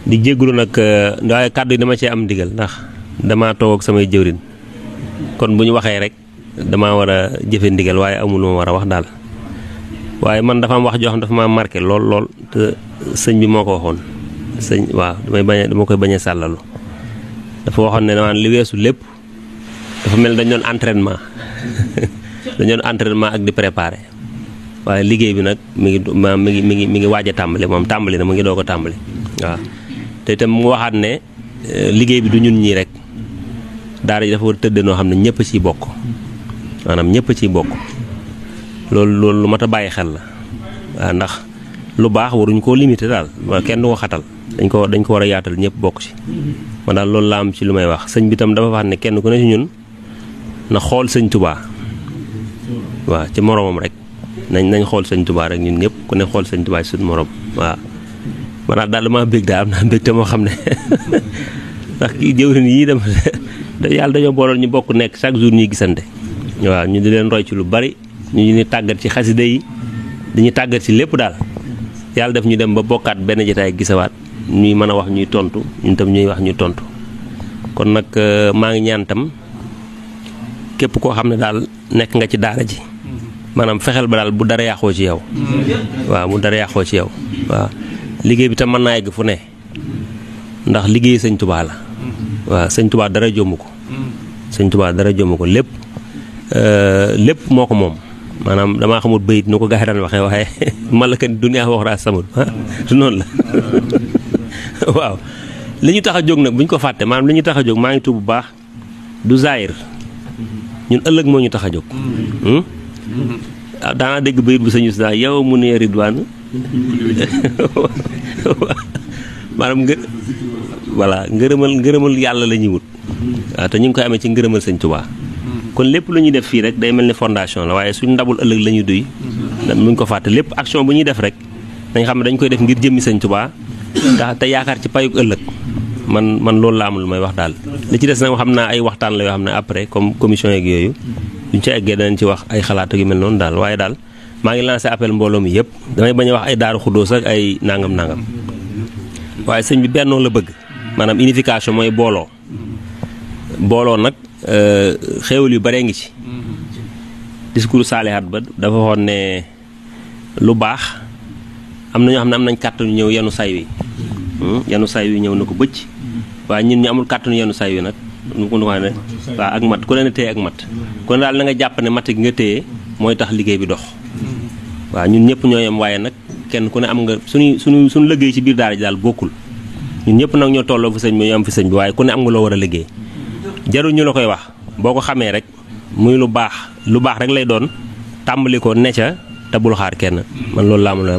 di jégalu nag waaye kàddu yi dama cee am ndigal ndax damaa toog ak samay jëwrin kon bu ñu waxee rek damaa war a jëfe ndigal waaye amul ma war a wax daal waaye man dafa am wax joo xam dafa ma marqué lool te sëñ bi moo ko waxoon sëñ waaw dama koy bañ a sàllalu dafa waxoon ne maanaam li weesu lépp dafa mel dañ doon entraînement ak di préparer waaye liggéey bi nag mi ngi waaj a tàmbali moom tàmbali na mu ngi doog a tàmbali waaw te itam mu waxaat ne liggéey bi du ñun ñii rek daara ji dafa war a tëdd noo xam ne ñëpp ciy bokk maanaam ñëpp ciy bokk loolu lu mat a bàyyi xel la waaw ndax lu baax waruñ koo limité daal kenn du ko xatal dañ ko war a yaatal ñëpp bokk ci man daal loolu laa am ci lu may wax sëñ bi tam dafa wax ne kenn ku ne ci ñun na xool sëñ Tuubaa waaw ci moromam rek nañ xool sëñ Tuubaa rek ñun ñëpp ku ne xool sëñ Tuubaa ci suñu morom waaw man daal dama bég daal am naa mbég te moo xam ne ndax kii jëwrin yii dama yàlla dañoo booloon ñu bokk nekk chaque jour ñuy gisante waaw ñu di leen roy ci lu bari ñu ni tàggat ci xasida yi dañuy tàggat ci lépp daal yàlla def ñu dem ba bokkaat benn jotaay gisawaat ñuy mën a wax ñuy tontu ñun tam ñuy wax ñuy tontu kon nag maa ngi ñaan tam képp koo xam ne daal nekk nga ci daara ji maanaam fexeel ba daal bu dara yàqoo ci yow waaw bu dara yàqoo ci yow waaw liggéey bi tam mën naa yegg fu ne ndax liggéey sëñ Tuubaa la waaw sëñ Tuubaa dara jomb ko sëñ Tuubaa dara jomb ko lépp moo ko moom maanaam damaa xamul bayit nu ko gaa yi daan waxee waaye malakan duniyaa waxraa samul du noonu la waaw li ñu tax a jóg nag bu ñu ko fàtte maanaam li ñu tax a jóg maa ngi tuub bu baax du zaahir ñun ëllëg moo ñu tax a jóg daanaa dégg bayit bu sëñu si yow mu ne ridwaan maanaam voilà ngërëmal yàlla la ñuy wut waaw te ñu ngi koy amee ci ngërëmal sëñ Tuubaa kon lépp lu ñuy def fii rek day mel ni fondation la waaye suñ ndabul ëllëg la ñuy duy muñ ko fàtte lépp action bu ñuy def rek dañ xam ne dañ koy def ngir jëmmi sëñ Tuubaa te yaakaar ci payug ëllëg man loolu la am lu may wax daal li ci des nag xam naa ay waxtaan la yoo xam ne après comme commission yeeg yooyu duñ ci eggee danañ ci wax ay xalaat yu mel noonu daal waaye daal maa ngi lancé appel mbooloo mi yëpp damay bañ a wax ay daaru xuddoos ak ay nangam waaye sëñ bi bennoo la bëgg maanaam unification mooy booloo nag xéewal yu bare ngi ci discours saalihaat ba dafa waxoon ne lu baax am na ñoo xam ne am nañ kàttanu ñëw yenu say wi ñëw na ko bëcc waaye ñun ñu amul kàttanu yenu say wi nag nu ko ne waaw ak mat ku ne téye ak mat ku ne daal na nga jàpp ne mat gi nga téye mooy tax liggéey bi dox waaw ñun ñëpp ñoo yem waaye nag kenn ku ne am nga suñu liggéey ci biir daara ji daal bokkul ñun ñëpp nag ñoo tolloo fi sëñ bi ñu am fi sëñ bi waaye ku ne am nga loo war a liggéey jarul ñu la koy wax boo ko xamee rek muy lu baax rek lay doon tàmbali ko ne ca te bul xaar kenn man loolu laa